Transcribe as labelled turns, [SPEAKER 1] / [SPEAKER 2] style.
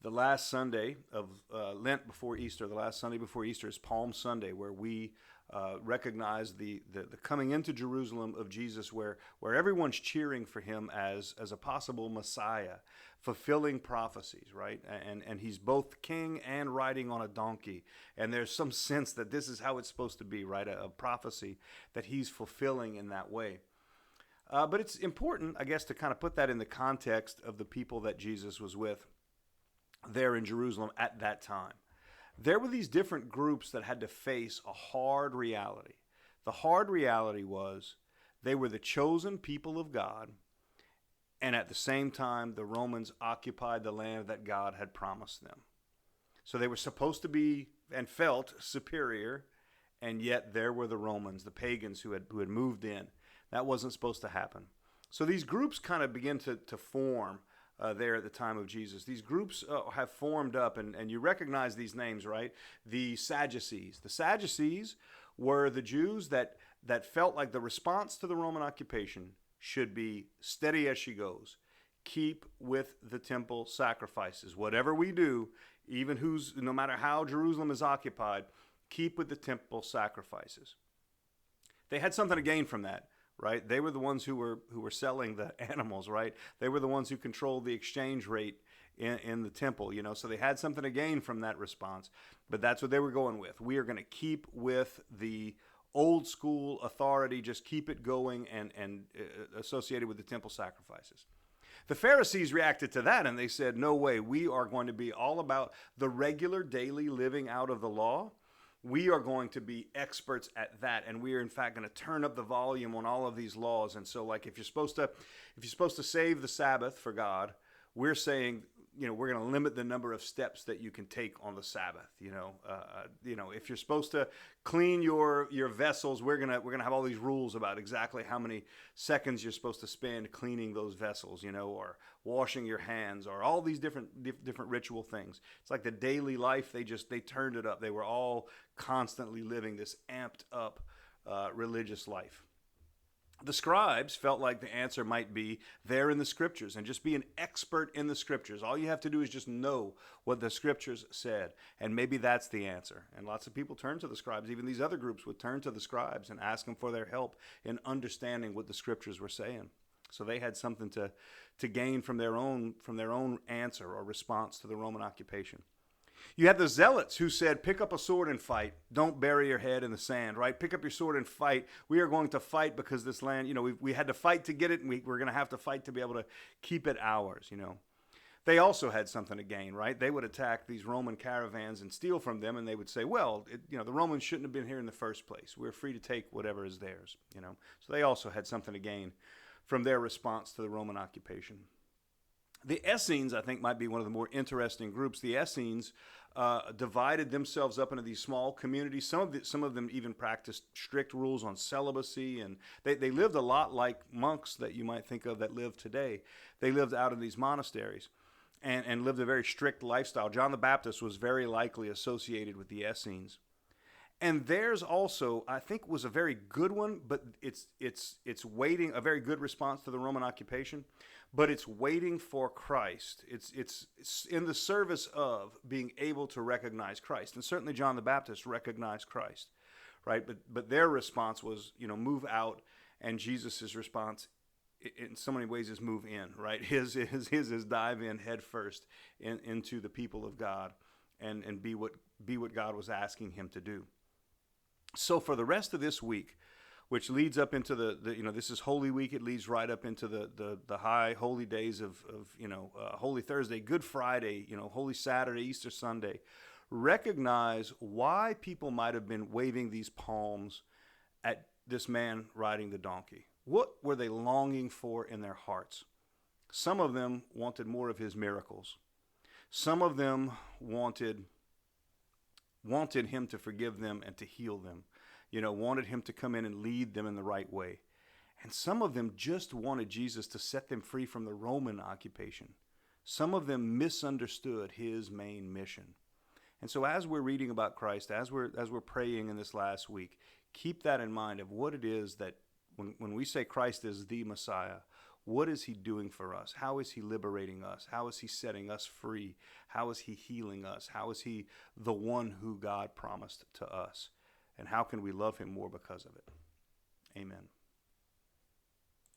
[SPEAKER 1] The last Sunday of Lent before Easter, the last Sunday before Easter is Palm Sunday, where we recognize the coming into Jerusalem of Jesus, where everyone's cheering for him as a possible Messiah, fulfilling prophecies, right? And he's both king and riding on a donkey. And there's some sense that this is how it's supposed to be, right? A prophecy that he's fulfilling in that way. But it's important, I guess, to kind of put that in the context of the people that Jesus was with there in Jerusalem at that time. There were these different groups that had to face a hard reality. The hard reality was they were the chosen people of God, and at the same time, the Romans occupied the land that God had promised them. So they were supposed to be and felt superior, and yet there were the Romans, the pagans who had moved in. That wasn't supposed to happen. So these groups kind of begin to form there at the time of Jesus. These groups have formed up, and you recognize these names, right? The Sadducees. The Sadducees were the Jews that felt like the response to the Roman occupation should be steady as she goes. Keep with the temple sacrifices. Whatever we do, no matter how Jerusalem is occupied, keep with the temple sacrifices. They had something to gain from that. Right? They were the ones who were selling the animals, right? They were the ones who controlled the exchange rate in the temple, so they had something to gain from that response. But that's what they were going with. We are going to keep with the old school authority, just keep it going and associated with the temple sacrifices. The Pharisees reacted to that and they said, no way, we are going to be all about the regular daily living out of the law. We are going to be experts at that, and we are in fact going to turn up the volume on all of these laws. And so, like, if you're supposed to save the Sabbath for God, we're saying, we're going to limit the number of steps that you can take on the Sabbath. If you're supposed to clean your vessels, we're gonna have all these rules about exactly how many seconds you're supposed to spend cleaning those vessels, or washing your hands, or all these different ritual things. It's like the daily life. They turned it up. They were all constantly living this amped up religious life. The scribes felt like the answer might be there in the scriptures and just be an expert in the scriptures. All you have to do is just know what the scriptures said, and maybe that's the answer. And lots of people turn to the scribes. Even these other groups would turn to the scribes and ask them for their help in understanding what the scriptures were saying. So they had something to gain from their own answer or response to the Roman occupation. You had the Zealots who said, pick up a sword and fight. Don't bury your head in the sand, right? Pick up your sword and fight. We are going to fight because this land, we had to fight to get it, and we're going to have to fight to be able to keep it ours, They also had something to gain, right? They would attack these Roman caravans and steal from them, and they would say, well, the Romans shouldn't have been here in the first place. We're free to take whatever is theirs, So they also had something to gain from their response to the Roman occupation. The Essenes, I think, might be one of the more interesting groups. The Essenes divided themselves up into these small communities. Some of them even practiced strict rules on celibacy, and they lived a lot like monks that you might think of that live today. They lived out in these monasteries and lived a very strict lifestyle. John the Baptist was very likely associated with the Essenes. And theirs also, I think, was a very good one, but it's waiting, a very good response to the Roman occupation, but it's waiting for Christ. It's in the service of being able to recognize Christ. And certainly John the Baptist recognized Christ, right? But their response was, move out, and Jesus' response in so many ways is move in, right? His is dive in head first into the people of God and be what God was asking him to do. So for the rest of this week, which leads up into this is Holy Week. It leads right up into the high holy days of Holy Thursday, Good Friday, Holy Saturday, Easter Sunday. Recognize why people might have been waving these palms at this man riding the donkey. What were they longing for in their hearts? Some of them wanted more of his miracles. Some of them wanted him to forgive them and to heal them, wanted him to come in and lead them in the right way. And some of them just wanted Jesus to set them free from the Roman occupation. Some of them misunderstood his main mission. And so as we're reading about Christ, as we're praying in this last week, keep that in mind of what it is that when we say Christ is the Messiah, What is he doing for us? How is he liberating us? How is he setting us free? How is he healing us? How is he the one who God promised to us? And how can we love him more because of it? Amen.